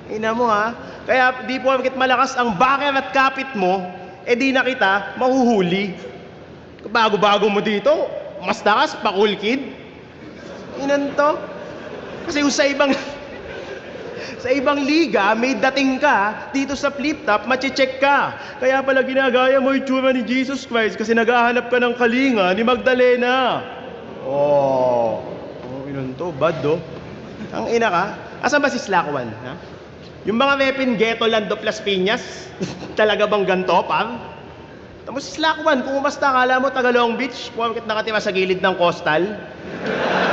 Ina mo ha. Kaya di po bakit malakas ang baker at kapit mo, di na kita mahuhuli. Bago-bago mo dito, mas takas, pa-cool kid. Inan to. Kasi kung sa ibang liga, may dating ka, dito sa flip-top, mache-check ka. Kaya pala ginagaya mo yung tsura ni Jesus Christ kasi naghahanap ka ng kalinga ni Magdalena. Oh, inan to, bad do. Ang ina ka, asan ba si Slakwan? Ha? Yung mga weapon ghetto land of Las Piñas, talaga bang ganto, par? Tapos si Slakwan, kung umasta, kala mo taga Long Beach, bakit nakatira sa gilid ng coastal?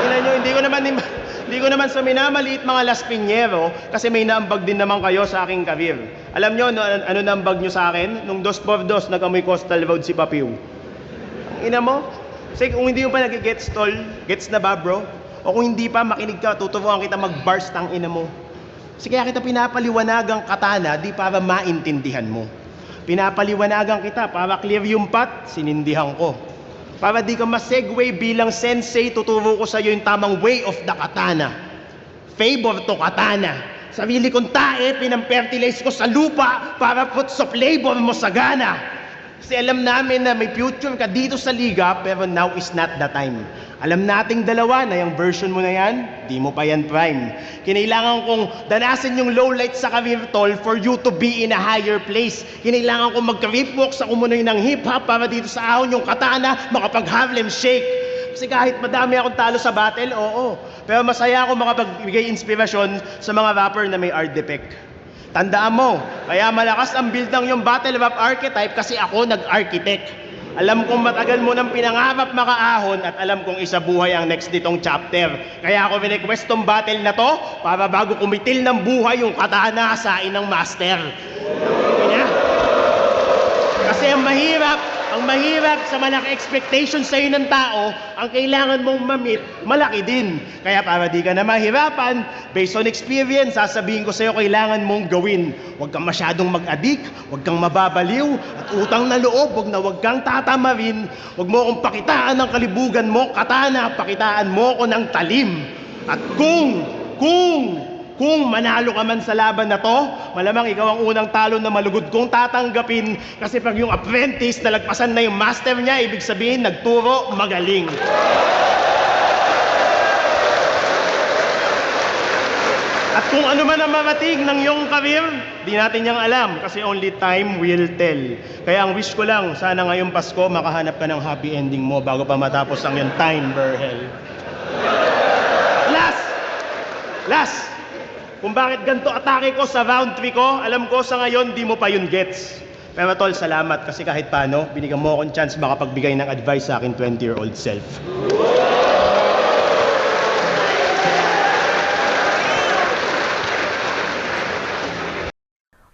Ina nyo, hindi ko naman sa minamaliit mga Las Piñero kasi may naambag din naman kayo sa aking career. Alam nyo, ano naambag nyo sa akin? Nung 2x2, nag-amoy coastal road si Papiw. Ang ina mo? Kasi kung hindi mo pa nag-gets tol, gets na ba bro? O kung hindi pa, makinig ka, tuturuan kita mag-bars tang ina mo. Kasi kaya kita pinapaliwanagang katana, di para maintindihan mo. Pinapaliwanagan kita para clear yung path, sinindihan ko. Para di ka ma-segue bilang sensei, tuturo ko sa iyo yung tamang way of the katana. Favor to katana. Sarili kong tae, pinampertilize ko sa lupa para fruits of labor mo sagana. Kasi alam namin na may future ka dito sa liga, pero now is not the time. Alam nating dalawa na yung version mo na yan, di mo pa yan prime. Kinailangan kong danasin yung low light sa career tol for you to be in a higher place. Kinailangan kong mag-career walk sa kumunoy ng hip-hop para dito sa ahon yung katana, makapag-Harlem Shake. Kasi kahit madami akong talo sa battle, oo. Pero masaya ako makapagbigay inspirasyon sa mga rapper na may art defect. Tandaan mo, kaya malakas ang build ng yung battle rap archetype kasi ako nag-architect. Alam kong matagal mo nang pinangarap makaahon at alam kong isa buhay ang next nitong chapter. Kaya ako request tong battle na to para bago kumitil ng buhay yung katana sain ng master. Kaya, kasi ang mahirap sa malaki expectation sa'yo ng tao, ang kailangan mong ma-meet, malaki din. Kaya para di ka na mahirapan, based on experience, sasabihin ko sa'yo kailangan mong gawin. Huwag kang masyadong mag-addict, huwag kang mababaliw, at utang na loob, huwag kang tatamarin. Huwag mo akong pakitaan ng kalibugan mo, katana, pakitaan mo ko ng talim. At kung manalo ka man sa laban na to, malamang ikaw ang unang talo na malugod kong tatanggapin kasi pag yung apprentice nalagpasan na yung master niya, ibig sabihin nagturo, magaling. At kung ano man ang marating ng iyong career, di natin niyang alam kasi only time will tell. Kaya ang wish ko lang, sana ngayong Pasko makahanap ka ng happy ending mo bago pa matapos ang iyong time, Berhel. Last! Kung bakit ganito atake ko sa round 3 ko, alam ko sa ngayon di mo pa yun gets. Pero tol, salamat kasi kahit paano, binigyan mo akong chance makapagbigay ng advice sa akin 20-year-old self.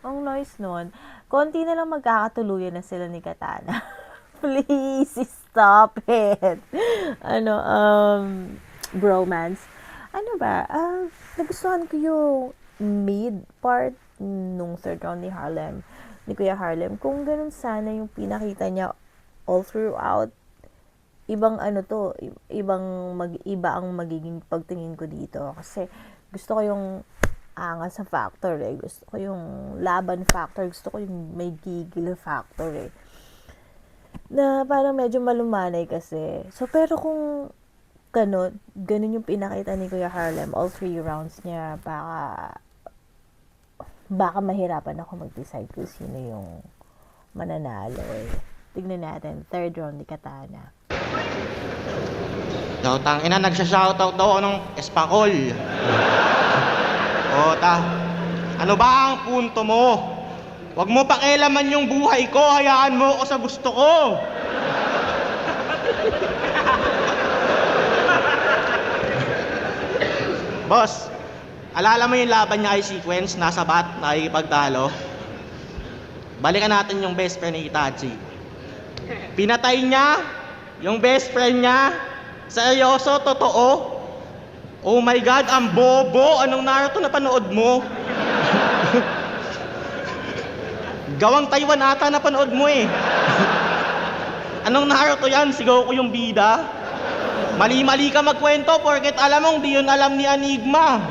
Ang nice nun. Konti na lang magkakatuluyan na sila ni Katana. Please, stop it. Bromance. Nagustuhan ko yung mid part nung third round ni Kuya Harlem. Kung ganun sana yung pinakita niya all throughout, iba ang magiging pagtingin ko dito. Kasi gusto ko yung angas sa factor eh. Gusto ko yung laban factor. Gusto ko yung may gigil factor eh. Na parang medyo malumanay kasi. So, pero kung ganun yung pinakita ni Kuya Harlem, all 3 rounds niya, baka mahirapan ako mag-decide kung sino yung mananalo eh. Tignan natin, third round ni Katana. Tangina, nagsha-shoutout daw ako ng espakol. Ano ba ang punto mo? Huwag mo pakialaman yung buhay ko, hayaan mo ako sa gusto ko. Boss, alala mo yung laban niya kay Sequence, nasa bat, nakikipagtalo? Balikan natin yung best friend ni Itachi. Pinatay niya yung best friend niya. Seryoso, totoo? Oh my God, ang bobo! Anong Naruto na panood mo? Gawang Taiwan ata na panood mo eh. Anong Naruto yan? Sigaw ko yung bida? Mali-mali ka magkwento porket alam mong di yun alam ni Enigma.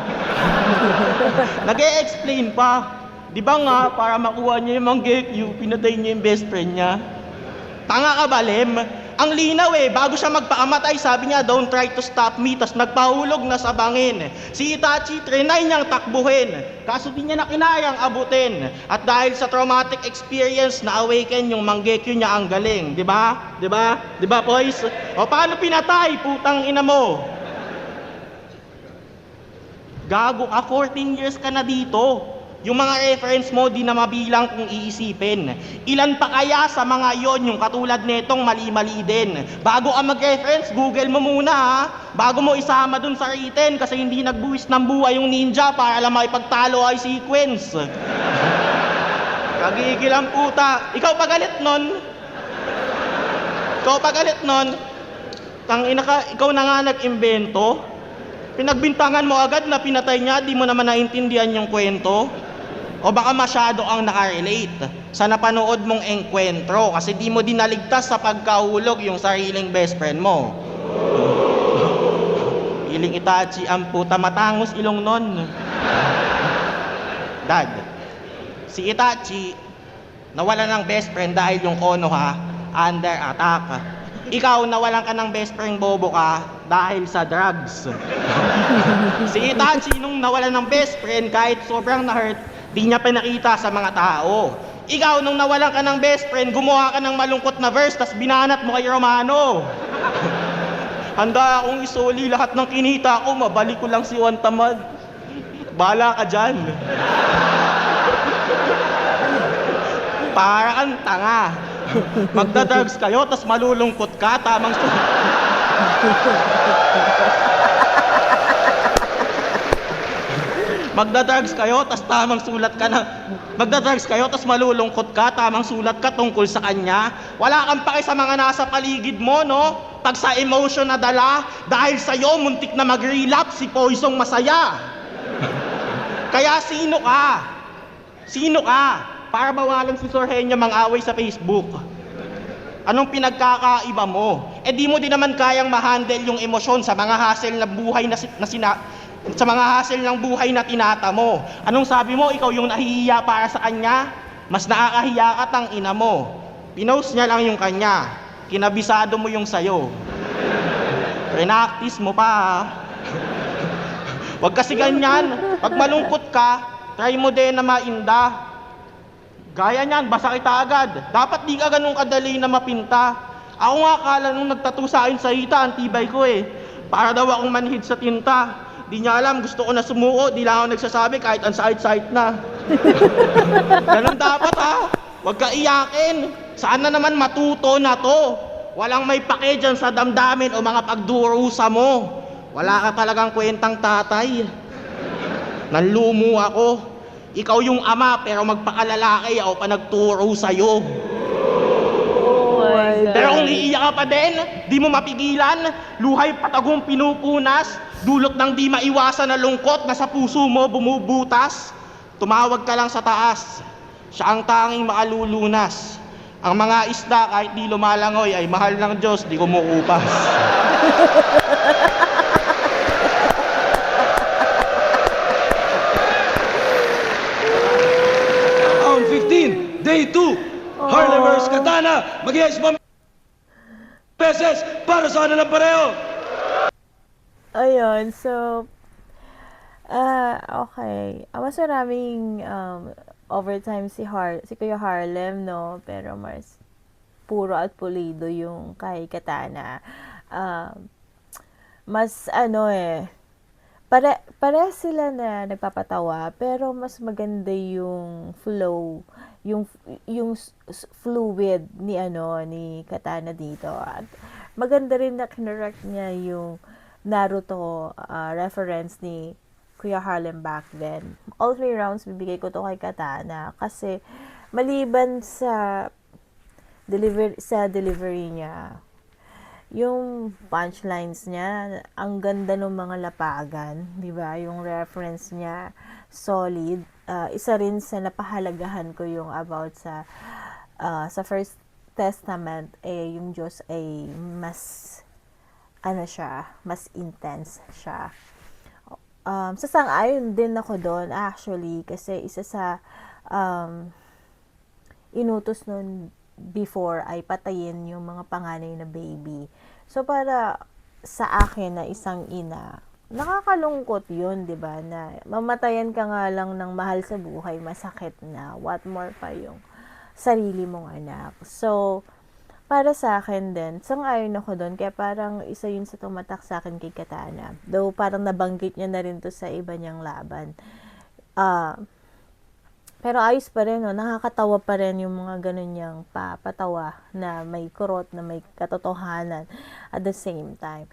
Nag-e-explain pa. Di ba nga, para makuha niya yung Mangekyou, pinatay niya yung best friend niya? Tanga ka ba, Lem? Ang linaw eh, bago siya magpakamatay, sabi niya, don't try to stop me, tas nagpahulog na sa bangin. Si Itachi, trinay niyang takbuhin, kaso di niya na kinayang abutin. At dahil sa traumatic experience, na-awaken yung Mangekyou niya ang galing. Di ba? Di ba? Di ba, boys? O paano pinatay, putang ina mo? Gago ka, 14 years ka na dito. Yung mga reference mo, di na mabilang kung iisipin. Ilan pa kaya sa mga yon yung katulad netong mali-mali din? Bago ka mag-reference, Google mo muna ha. Bago mo isama dun sa written kasi hindi nagbuwis ng buhay yung ninja para lang makipagtalo ay sequence. Kagigil ang puta. Ikaw pagalit nun? Ikaw pagalit nun? Tangina ka, ikaw na nga nag-imbento? Pinagbintangan mo agad na pinatay niya, di mo naman naintindihan yung kwento? O baka masyado ang nakarelate sa napanood mong engkwentro kasi di mo dinaligtas sa pagkahulog yung sariling best friend mo. Piling Itachi ang puta, matangos ilong nun. Dad, si Itachi nawala ng best friend dahil yung Konoha under attack. Ikaw nawalan ka ng best friend bobo ka dahil sa drugs. Si Itachi nung nawalan ng best friend kahit sobrang na-hurt, di niya pinakita sa mga tao. Ikaw nung nawalan ka ng best friend, gumawa ka ng malungkot na verse tas binanat mo kay Romano. Handa akong isoli lahat ng kinita ko, mabalik ko lang si Juan Tamad. Bala ka dyan. Para kang tanga. Magda-drugs kayo, tas malulungkot ka, tamang Magda-drugs kayo, tas tamang sulat ka na. Magda-drugs kayo, tas malulungkot ka, tamang sulat ka tungkol sa kanya. Wala kang pake sa mga nasa paligid mo, no? Pag sa emotion na dala, dahil sa'yo, muntik na mag-relapse si Poisong masaya. Kaya sino ka? Sino ka? Para bawalan si Sir Henyo mang-away sa Facebook. Anong pinagkakaiba mo? Eh di mo din naman kayang ma-handle yung emosyon sa mga hassle na buhay sa mga hassle ng buhay na tinata mo. Anong sabi mo? Ikaw yung nahihiya para sa kanya? Mas nakakahiya ka tang ina mo. Pinost niya lang yung kanya. Kinabisado mo yung sayo. Practice mo pa ha. Huwag kasi ganyan. Pag malungkot ka, try mo din na mainda. Gaya niyan, basa kita agad. Dapat di ka ganun kadali na mapinta. Ako nga akala nung nagtattoo sa akin sa hita, ang tibay ko eh. Para daw akong manhid sa tinta. Di niya alam, gusto ko na sumuko, di lang ako nagsasabi kahit ang side-side na. Ganun dapat ha. Huwag ka iyakin. Sana naman matuto na to. Walang may pake dyan sa damdamin o mga pagdurusa mo. Wala ka talagang kwentang tatay. Nanlumo ako. Ikaw yung ama pero magpakalalaki ako pa nagturo sa'yo. Oh my God. Pero kung iiyak ka pa din, di mo mapigilan, luhay patagong pinupunas, dulot ng di maiwasan na lungkot na sa puso mo bumubutas, tumawag ka lang sa taas, siya ang tanging makalulunas. Ang mga isda kahit di lumalangoy ay mahal ng Diyos, di kumukupas. Round 15, day 2. Harlem vs. Katana. Mag-yes, pesos para sa kanila pareho. Ayun, so, okay. Mas maraming overtime si Kuya Harlem, no? Pero mas puro at pulido yung kay Katana. Mas pare sila na nagpapatawa, pero mas maganda yung flow, yung fluid ni Katana dito. At maganda rin na kinurek niya yung Naruto reference ni Kuya Harlem back then. All 3 rounds bibigay ko to kay Katana kasi maliban sa delivery niya, yung punchlines niya, ang ganda ng mga lapagan, di ba? Yung reference niya, solid. Isa rin sa napahalagahan ko yung about sa First Testament, yung Diyos ay mas, mas intense siya. Sasang-ayon din ako doon, actually, kasi isa sa inutos nun before ay patayin yung mga panganay na baby. So, para sa akin na isang ina, nakakalungkot yun, di ba? Na mamatayan ka nga lang ng mahal sa buhay, masakit na. What more pa yung sarili mong anak. So, para sa akin din, sang-ayon ako doon. Kaya parang isa yun sa tumatak sa akin kay Katana. Though parang nabanggit niya na rin to sa iba niyang laban. Pero ayos pa rin, no? Nakakatawa pa rin yung mga ganun niyang papatawa na may kurot, na may katotohanan at the same time.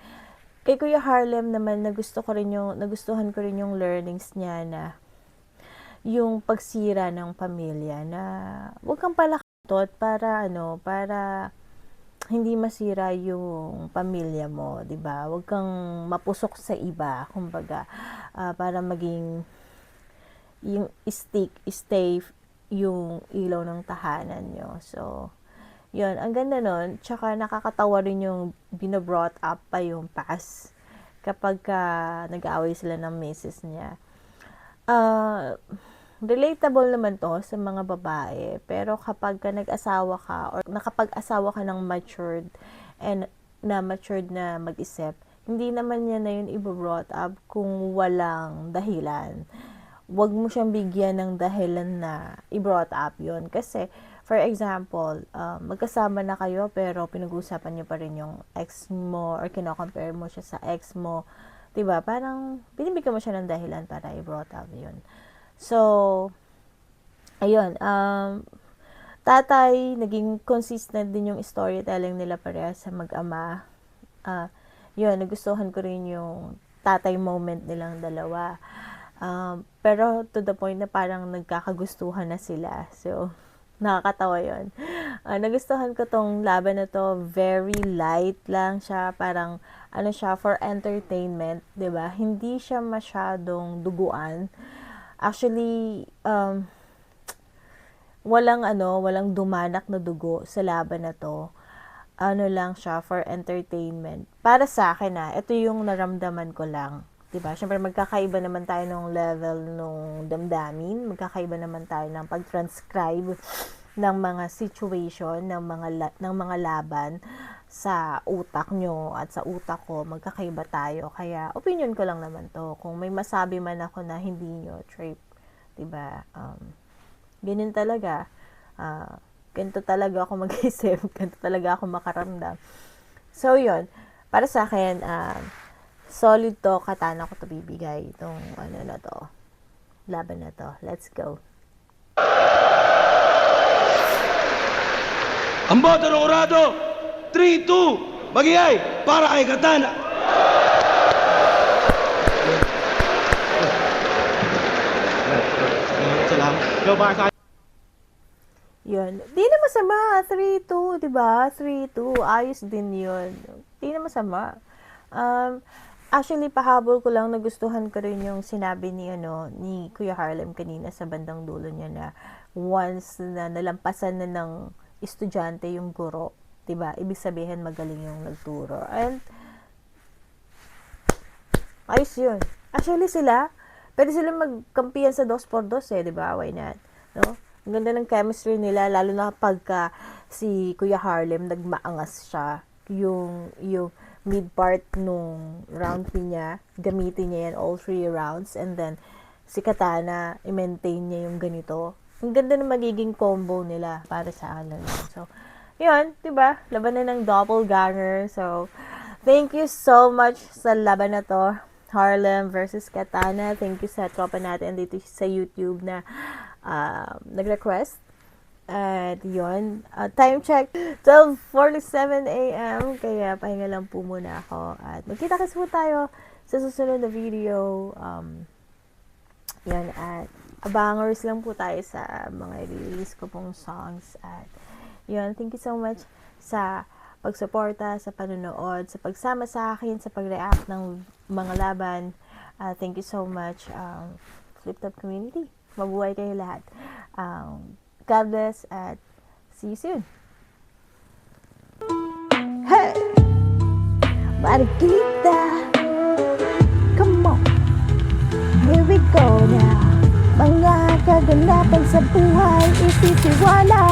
Kay Kuya Harlem naman, nagustuhan ko rin yung learnings niya na yung pagsira ng pamilya na huwag kang palakatot para hindi masira yung pamilya mo, 'di ba? Huwag kang mapusok sa iba, kumbaga, para maging yung stay yung ilaw ng tahanan nyo. So, yun, ang ganda nun. Tsaka nakakatawa rin yung binabrought up pa yung past kapag nag-aaway sila ng misis niya. Relatable naman to sa mga babae, pero kapag nag-asawa ka or nakapag-asawa ka ng matured na mag-isip, hindi naman yan na yun i-brought up kung walang dahilan. Wag mo siyang bigyan ng dahilan na i-brought up yun. Kasi, for example, magkasama na kayo pero pinag-uusapan niyo pa rin yung ex mo or kino-compare mo siya sa ex mo. Diba? Parang binibigyan mo siya ng dahilan para i-brought up yun. So, ayun. Tatay, naging consistent din yung storytelling nila parehas sa mag-ama. Yun, nagustuhan ko rin yung tatay moment nilang dalawa. Pero to the point na parang nagkakagustuhan na sila. So, nakakatawa yun. Nagustuhan ko tong laban na to. Very light lang siya. Parang, siya, for entertainment. 'Di ba? Hindi siya masyadong duguan. Actually, walang dumanak na dugo sa laban na to. Lang siya, for entertainment. Para sa akin, ito yung naramdaman ko lang. Diba? Siyempre, magkakaiba naman tayo ng level nung damdamin. Magkakaiba naman tayo ng pag-transcribe ng mga situation, ng mga laban sa utak nyo at sa utak ko. Magkakaiba tayo. Kaya, opinion ko lang naman to. Kung may masabi man ako na hindi nyo trip, diba? Ganun talaga. Ganito talaga ako mag-isip. Ganito talaga ako makaramdam. So, yun. Para sa akin, solid to, Katana ko to bibigay itong laban na to. Let's go. Ang boto ng Orado, 3-2, magiyay para kay Katana. Salamat. Yo, para sa Yun. Di na masama. 3-2, diba? 3-2. Ayos din yun. Di na masama. Actually, pahabol ko lang, nagustuhan ko rin yung sinabi ni Kuya Harlem kanina sa bandang dulo niya na once na nalampasan na ng estudyante yung guro, 'di ba? Ibig sabihin magaling yung nagturo. And ayos yun. Actually pwede sila magkampiyan sa 2x2 'di ba? Why not? No? Ang ganda ng chemistry nila, lalo na pagka si Kuya Harlem nagmaangas siya. Yung mid part nung round niya, gamitin niya yan all 3 rounds, and then si Katana, i-maintain niya yung ganito. Ang ganda ng magiging combo nila para sa akin. So, yun, diba? Laban na ng doppelganger. So, thank you so much sa laban na to. Harlem versus Katana. Thank you sa tropa natin dito sa YouTube na nag-request. At yun, time check, 12:47 a.m. Kaya pahinga lang po muna ako. At magkita-kits po tayo sa susunod na video. Yan, at abangers lang po tayo sa mga release ko pong songs. At yun, thank you so much sa pagsuporta, sa panonood, sa pagsama sa akin, sa pag-react ng mga laban. Thank you so much, Flip Top community. Mabuhay kayo lahat. God bless at see you soon. Hey! Marikita! Come on! Here we go now! Mga kaganapan sa buhay, isisiwala!